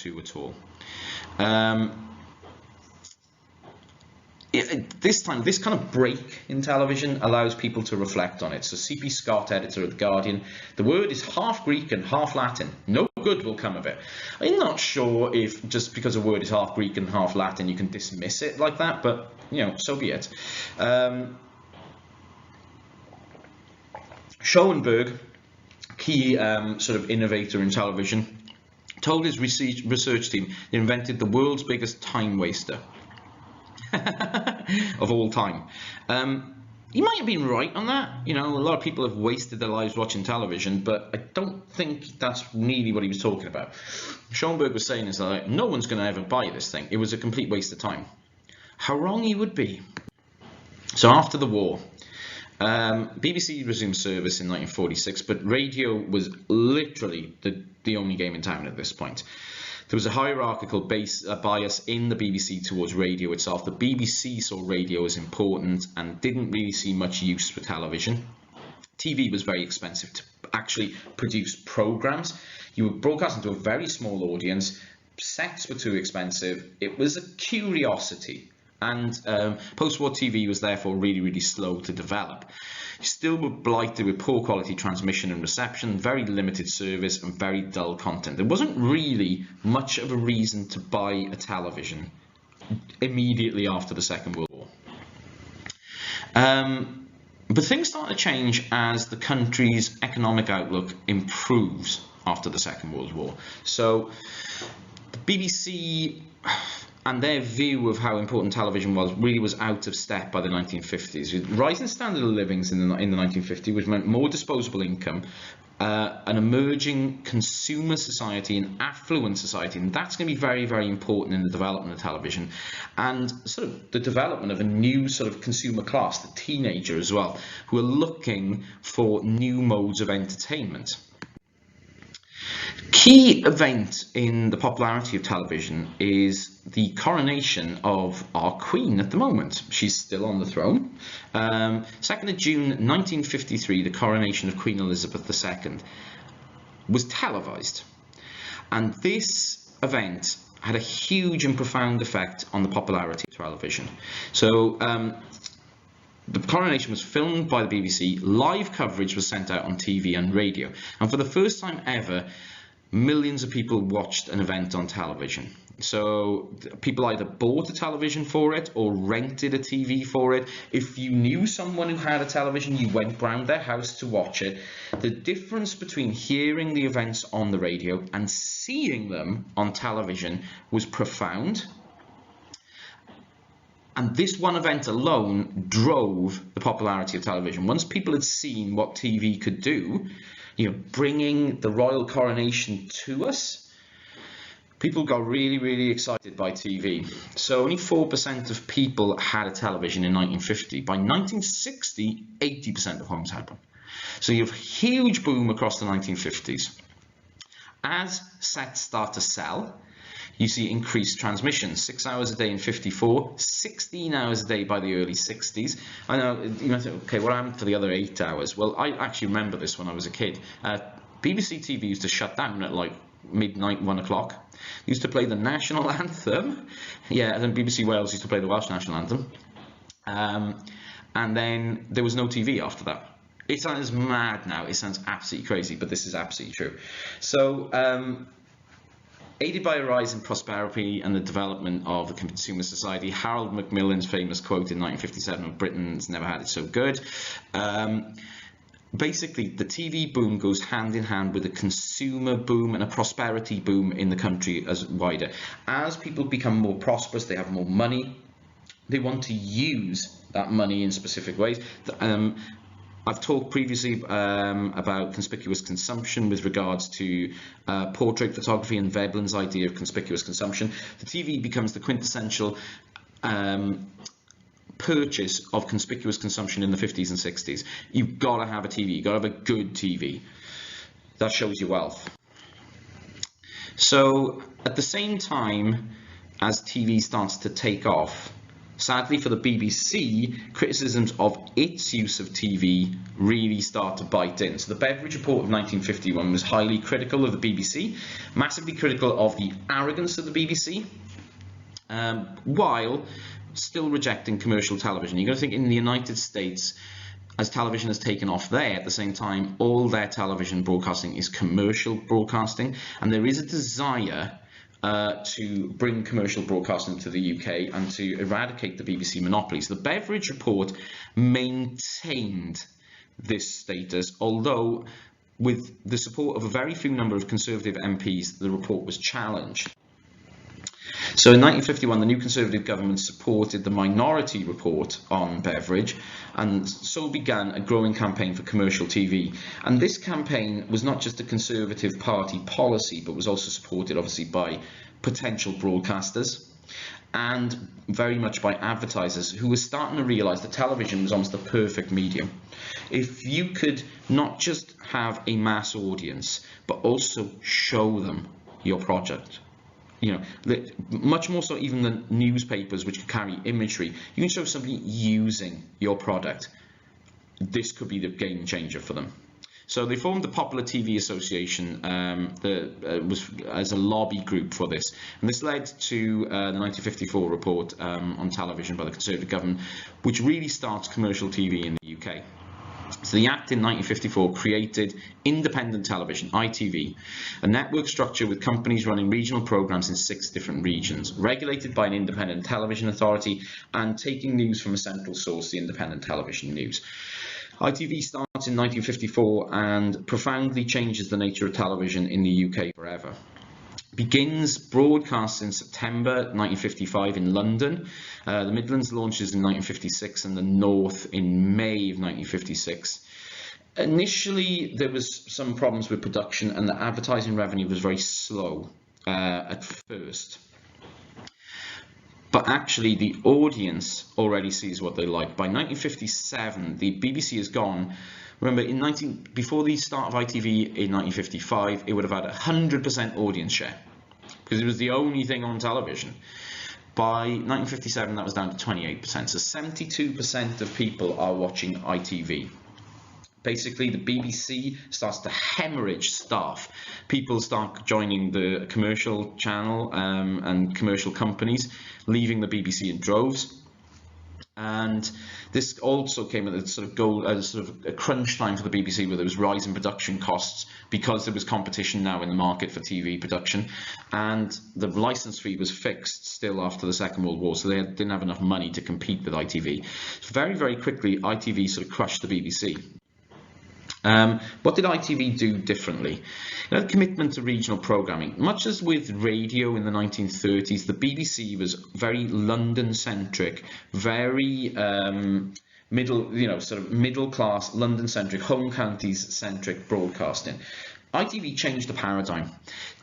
to at all. This time, this kind of break in television allows people to reflect on it. So C.P. Scott, editor of The Guardian, the word is half Greek and half Latin. No good will come of it. I'm not sure if just because a word is half Greek and half Latin you can dismiss it like that, but so be it. Schoenberg, key sort of innovator in television, told his research team they invented the world's biggest time waster of all time. He might have been right on that. A lot of people have wasted their lives watching television, but I don't think that's really what he was talking about. Schoenberg was saying is that no one's going to ever buy this thing. It was a complete waste of time. How wrong he would be. So after the war, BBC resumed service in 1946, but radio was literally the only game in town at this point. There was a hierarchical bias in the BBC towards radio itself. The BBC saw radio as important and didn't really see much use for television. TV was very expensive to actually produce programs. You were broadcasting to a very small audience. Sets were too expensive. It was a curiosity. And post-war TV was therefore really, really slow to develop. Still were blighted with poor quality transmission and reception, very limited service and very dull content. There wasn't really much of a reason to buy a television immediately after the Second World War. But things start to change as the country's economic outlook improves after the Second World War. So the BBC and their view of how important television was out of step by the 1950s. With rising standard of living in the 1950s, which meant more disposable income, an emerging consumer society, an affluent society, and that's going to be very, very important in the development of television, and sort of the development of a new sort of consumer class, the teenager as well, who are looking for new modes of entertainment. Key event in the popularity of television is the coronation of our Queen at the moment. She's still on the throne. 2nd of June 1953, the coronation of Queen Elizabeth II was televised. And this event had a huge and profound effect on the popularity of television. So the coronation was filmed by the BBC. Live coverage was sent out on TV and radio. And for the first time ever, millions of people watched an event on television. So people either bought a television for it or rented a TV for it. If you knew someone who had a television, you went round their house to watch it. The difference between hearing the events on the radio and seeing them on television was profound. And this one event alone drove the popularity of television. Once people had seen what TV could do, bringing the royal coronation to us, people got really, really excited by TV. So only 4% of people had a television in 1950. By 1960, 80% of homes had one. So you have a huge boom across the 1950s. As sets start to sell, you see increased transmission, 6 hours a day in 54, 16 hours a day by the early 60s. I know, you might think, okay, what happened to the other 8 hours? Well, I actually remember this when I was a kid. BBC TV used to shut down at like midnight, 1 o'clock. They used to play the national anthem. Yeah, and then BBC Wales used to play the Welsh national anthem. And then there was no TV after that. It sounds mad now, it sounds absolutely crazy, but this is absolutely true. So, aided by a rise in prosperity and the development of the consumer society, Harold Macmillan's famous quote in 1957, "Britain's never had it so good." Basically, the TV boom goes hand in hand with a consumer boom and a prosperity boom in the country as wider. As people become more prosperous, they have more money, they want to use that money in specific ways. I've talked previously about conspicuous consumption with regards to portrait photography and Veblen's idea of conspicuous consumption. The TV becomes the quintessential purchase of conspicuous consumption in the 50s and 60s. You've got to have a TV, you've got to have a good TV. That shows your wealth. So at the same time as TV starts to take off, Sadly for the BBC, criticisms of its use of TV really start to bite in. So the Beveridge Report of 1951 was highly critical of the BBC, massively critical of the arrogance of the BBC, while still rejecting commercial television. You've got to think, in the United States, as television has taken off there, at the same time, all their television broadcasting is commercial broadcasting, and there is a desire to bring commercial broadcasting to the UK and to eradicate the BBC monopoly. So the Beveridge Report maintained this status, although with the support of a very few number of Conservative MPs, the report was challenged. So in 1951, the new Conservative government supported the Minority Report on Beveridge, and so began a growing campaign for commercial TV. And this campaign was not just a Conservative Party policy, but was also supported obviously by potential broadcasters and very much by advertisers who were starting to realise that television was almost the perfect medium. If you could not just have a mass audience, but also show them your project, you know, much more so even than newspapers, which could carry imagery, you can show somebody using your product. This could be the game changer for them. So they formed the Popular TV Association as a lobby group for this, and this led to the 1954 report on television by the Conservative government, which really starts commercial TV in the UK. So the Act in 1954 created independent television, ITV, a network structure with companies running regional programmes in 6 different regions, regulated by an independent television authority and taking news from a central source, the Independent Television News. ITV starts in 1954 and profoundly changes the nature of television in the UK forever. Begins broadcast in September 1955 in London. The Midlands launches in 1956 and the North in May of 1956. Initially, there was some problems with production and the advertising revenue was very slow at first. But actually, the audience already sees what they like. By 1957, the BBC is gone. Remember, before the start of ITV in 1955, it would have had 100% audience share because it was the only thing on television. By 1957, that was down to 28%. So 72% of people are watching ITV. Basically, the BBC starts to hemorrhage staff. People start joining the commercial channel and commercial companies, leaving the BBC in droves. And this also came at a sort of a crunch time for the BBC, where there was rising production costs because there was competition now in the market for TV production, and the license fee was fixed still after the Second World War, so they didn't have enough money to compete with ITV. So very, very quickly, ITV sort of crushed the BBC. What did ITV do differently? It had a commitment to regional programming. Much as with radio in the 1930s, the BBC was very London-centric, very middle-class, London-centric, home counties-centric broadcasting. ITV changed the paradigm.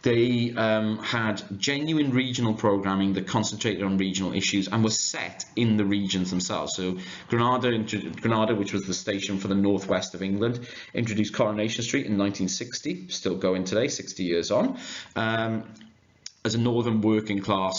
They had genuine regional programming that concentrated on regional issues and was set in the regions themselves. So Granada, which was the station for the northwest of England, introduced Coronation Street in 1960, still going today, 60 years on, as a northern working class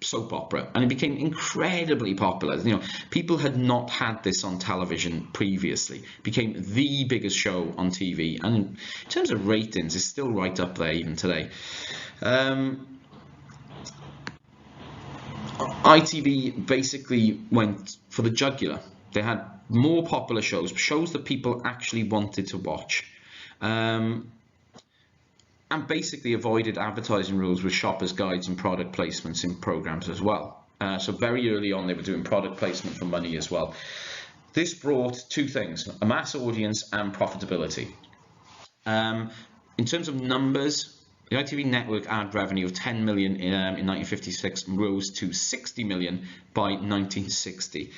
soap opera, and it became incredibly popular. You know, people had not had this on television previously. It became the biggest show on TV, and in terms of ratings, it's still right up there even today. ITV basically went for the jugular. They had more popular shows that people actually wanted to watch. And basically avoided advertising rules with shoppers' guides and product placements in programs as well. So very early on, they were doing product placement for money as well. This brought 2 things: a mass audience and profitability. In terms of numbers, the ITV network ad revenue of 10 million in 1956 rose to 60 million by 1960.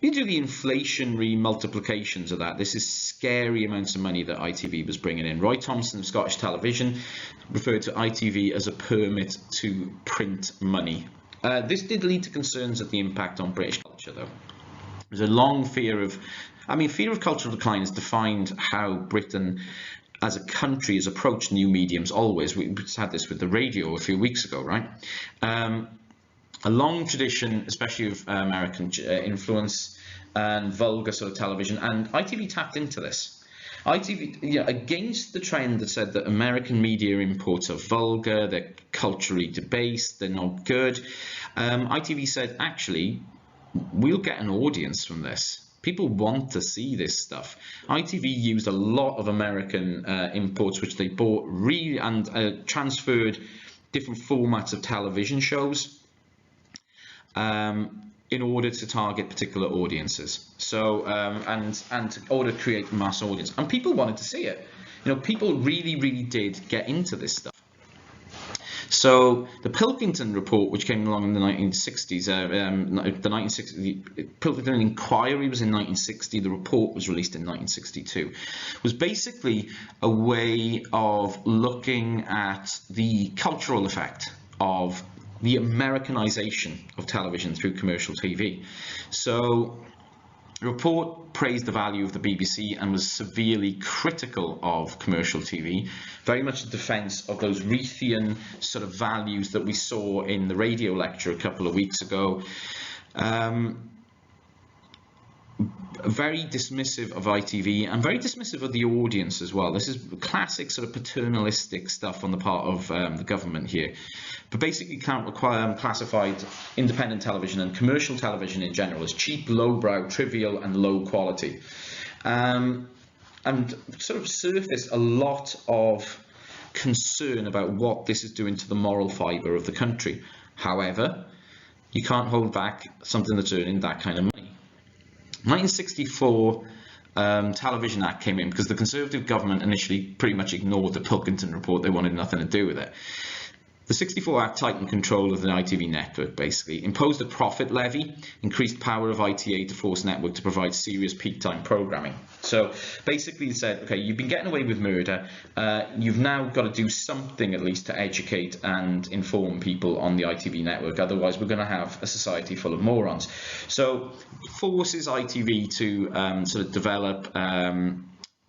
You do the inflationary multiplications of that. This is scary amounts of money that ITV was bringing in. Roy Thompson of Scottish Television referred to ITV as a permit to print money. This did lead to concerns at the impact on British culture, though. There's a long fear of cultural decline has defined how Britain as a country has approached new mediums always. We had this with the radio a few weeks ago, right? a long tradition, especially of American influence and vulgar sort of television, and ITV tapped into this. ITV, against the trend that said that American media imports are vulgar, they're culturally debased, they're not good, ITV said, actually, we'll get an audience from this. People want to see this stuff. ITV used a lot of American imports, which they bought and transferred different formats of television shows in order to target particular audiences. So and in order to create a mass audience, and people wanted to see it. People really did get into this stuff. So the Pilkington report, which came along in the 1960s, the Pilkington Inquiry was in 1960. The report was released in 1962. Was basically a way of looking at the cultural effect of the Americanization of television through commercial TV. So the report praised the value of the BBC and was severely critical of commercial TV, very much a defense of those Reithian sort of values that we saw in the radio lecture a couple of weeks ago. Very dismissive of ITV and very dismissive of the audience as well. This is classic sort of paternalistic stuff on the part of the government here. But basically classified independent television and commercial television in general as cheap, lowbrow, trivial and low quality. And sort of surfaced a lot of concern about what this is doing to the moral fibre of the country. However, you can't hold back something that's earning that kind of money. 1964 Television Act came in because the Conservative government initially pretty much ignored the Pilkington report. They wanted nothing to do with it. The 64 Act tightened control of the ITV network, basically, imposed a profit levy, increased power of ITA to force network to provide serious peak time programming. So basically it said, okay, you've been getting away with murder, you've now got to do something at least to educate and inform people on the ITV network, otherwise we're going to have a society full of morons. So forces ITV to sort of develop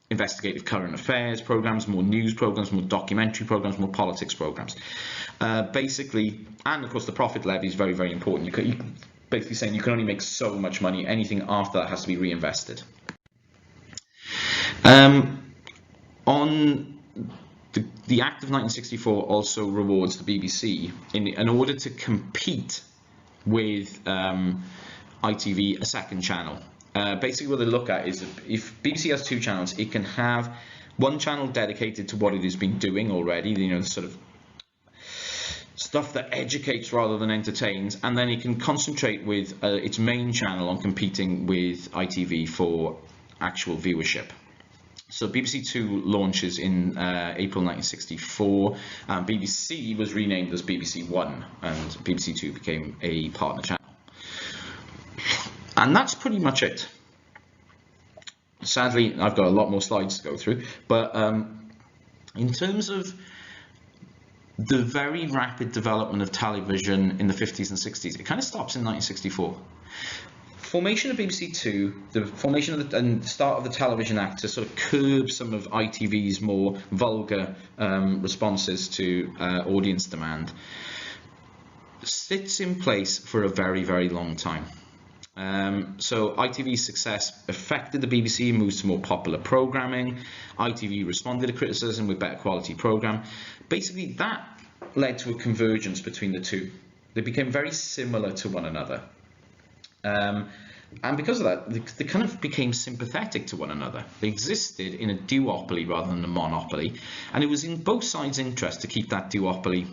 investigative current affairs programs, more news programs, more documentary programs, more politics programs. Basically, and of course the profit levy is very important. You basically saying you can only make so much money, anything after that has to be reinvested. On the Act of 1964 also rewards the BBC in order to compete with ITV a second channel. Basically what they look at is if BBC has two channels, it can have one channel dedicated to what it has been doing already, the sort of stuff that educates rather than entertains, and then it can concentrate with its main channel on competing with ITV for actual viewership. So BBC Two launches in April 1964. BBC was renamed as BBC One, and BBC Two became a partner channel. And that's pretty much it. Sadly, I've got a lot more slides to go through, but in terms of the very rapid development of television in the 50s and 60s, it kind of stops in 1964. Formation of BBC Two, the formation of and start of the Television Act to sort of curb some of ITV's more vulgar responses to audience demand, sits in place for a very long time. So ITV's success affected the BBC, moves to more popular programming. ITV responded to criticism with better quality program. Basically, that led to a convergence between the two. They became very similar to one another. And because of that, they kind of became sympathetic to one another. They existed in a duopoly rather than a monopoly, and it was in both sides' interest to keep that duopoly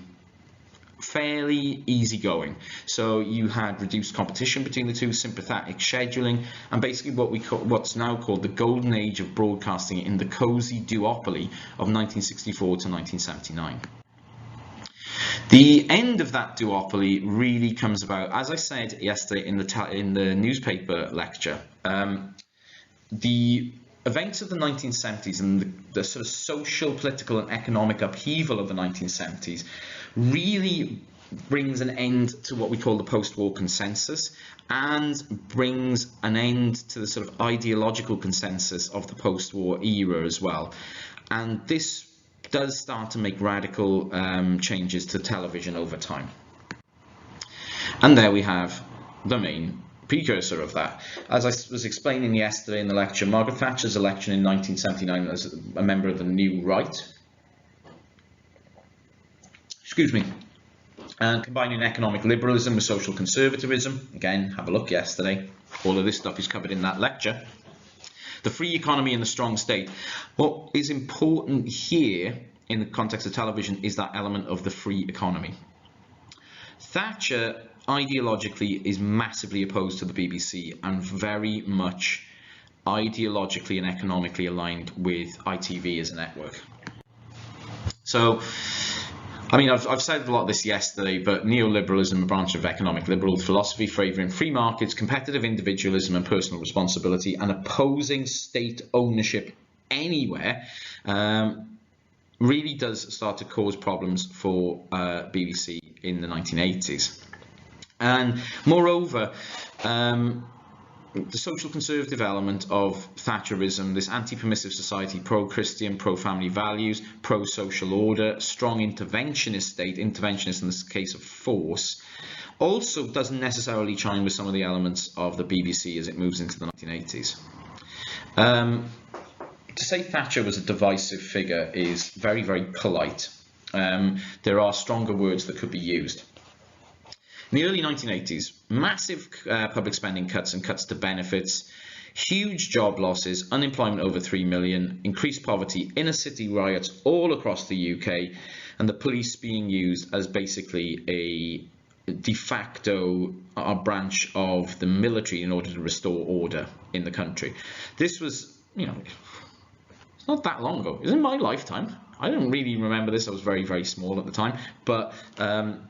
fairly easygoing. So you had reduced competition between the two, sympathetic scheduling, and basically what's now called the golden age of broadcasting in the cosy duopoly of 1964 to 1979. The end of that duopoly really comes about, as I said yesterday in the newspaper lecture. The events of the 1970s and the sort of social, political and economic upheaval of the 1970s really brings an end to what we call the post-war consensus, and brings an end to the sort of ideological consensus of the post-war era as well. And this does start to make radical changes to television over time. And there we have the main precursor of that. As I was explaining yesterday in the lecture, Margaret Thatcher's election in 1979 as a member of the New Right, and combining economic liberalism with social conservatism. Again, have a look yesterday. All of this stuff is covered in that lecture. The free economy and the strong state. What is important here in the context of television is that element of the free economy. Thatcher ideologically is massively opposed to the BBC and very much ideologically and economically aligned with ITV as a network. So, I mean, I've said a lot of this yesterday, but neoliberalism, a branch of economic liberal philosophy favouring free markets, competitive individualism and personal responsibility, and opposing state ownership anywhere, really does start to cause problems for BBC in the 1980s. And moreover, the social conservative element of Thatcherism, this anti-permissive society, pro-Christian, pro-family values, pro-social order, strong interventionist state, interventionist in this case of force, also doesn't necessarily chime with some of the elements of the BBC as it moves into the 1980s. To say Thatcher was a divisive figure is very, very polite. There are stronger words that could be used. In the early 1980s, massive public spending cuts and cuts to benefits, huge job losses, unemployment over 3 million, increased poverty, inner city riots all across the UK, and the police being used as basically a de facto branch of the military in order to restore order in the country. This was, you know, it's not that long ago. It was in my lifetime. I don't really remember this. I was very, very small at the time, but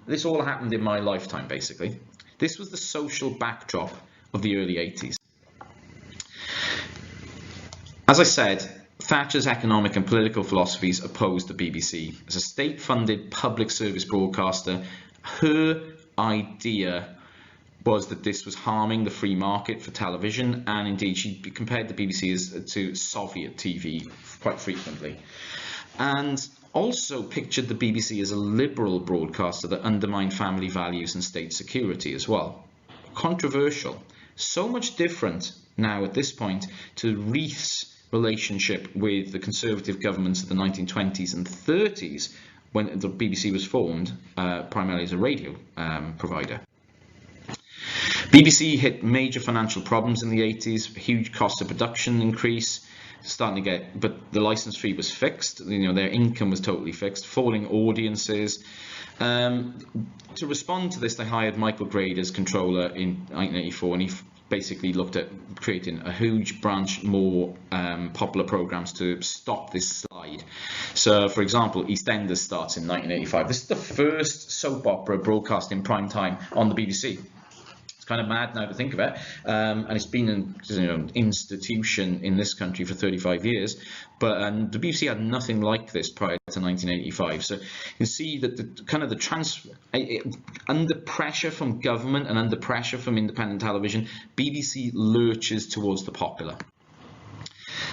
this all happened in my lifetime, basically. This was the social backdrop of the early 80s. As I said, Thatcher's economic and political philosophies opposed the BBC. As a state-funded public service broadcaster, her idea was that this was harming the free market for television, and indeed she compared the BBC to Soviet TV quite frequently. And also pictured the BBC as a liberal broadcaster that undermined family values and state security as well. Controversial. So much different now at this point to Reith's relationship with the conservative governments of the 1920s and 30s when the BBC was formed, primarily as a radio provider. BBC hit major financial problems in the 80s, huge cost of production increase, starting to get, but the license fee was fixed, you know, their income was totally fixed, falling audiences. To respond to this, they hired Michael Grade as controller in 1984, and he basically looked at creating a huge branch, more popular programs to stop this slide. So, for example, EastEnders starts in 1985. This is the first soap opera broadcast in prime time on the BBC. Kind of mad now to think of it, and it's been an institution in this country for 35 years, but the BBC had nothing like this prior to 1985. So you can see that under pressure from government and under pressure from independent television, BBC lurches towards the popular.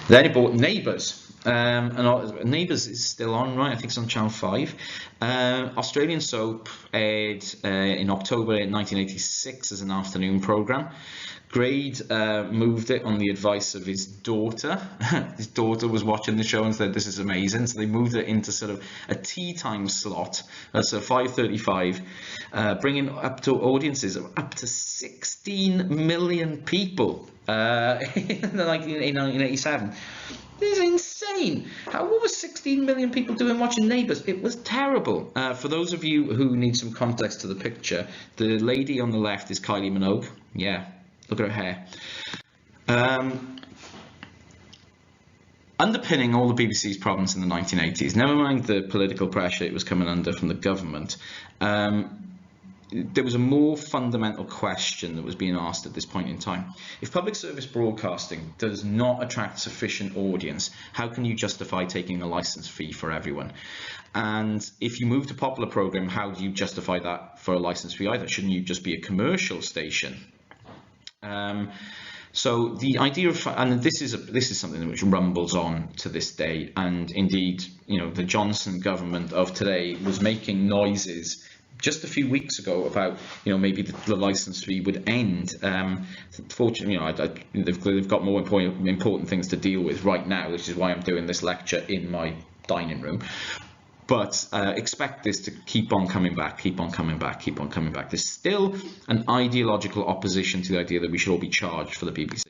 Then it bought Neighbours. And Neighbours is still on, right? I think it's on Channel 5. Australian soap aired in October 1986 as an afternoon programme. Grade moved it on the advice of his daughter. His daughter was watching the show and said, "This is amazing." So they moved it into sort of a tea time slot. That's a 5:35, bringing up to audiences of up to 16 million people in 1987. This is insane. What was 16 million people doing watching Neighbours? It was terrible. For those of you who need some context to the picture, the lady on the left is Kylie Minogue. Yeah, look at her hair. Underpinning all the BBC's problems in the 1980s, never mind the political pressure it was coming under from the government, there was a more fundamental question that was being asked at this point in time. If public service broadcasting does not attract sufficient audience, how can you justify taking a license fee for everyone? And if you move to popular program, how do you justify that for a license fee either? Shouldn't you just be a commercial station? So the idea of, and this is something which rumbles on to this day, and indeed, you know, the Johnson government of today was making noises just a few weeks ago about, you know, maybe the license fee would end. Fortunately, you know, they've got more important things to deal with right now, which is why I'm doing this lecture in my dining room. But expect this to keep on coming back, keep on coming back, keep on coming back. There's still an ideological opposition to the idea that we should all be charged for the BBC.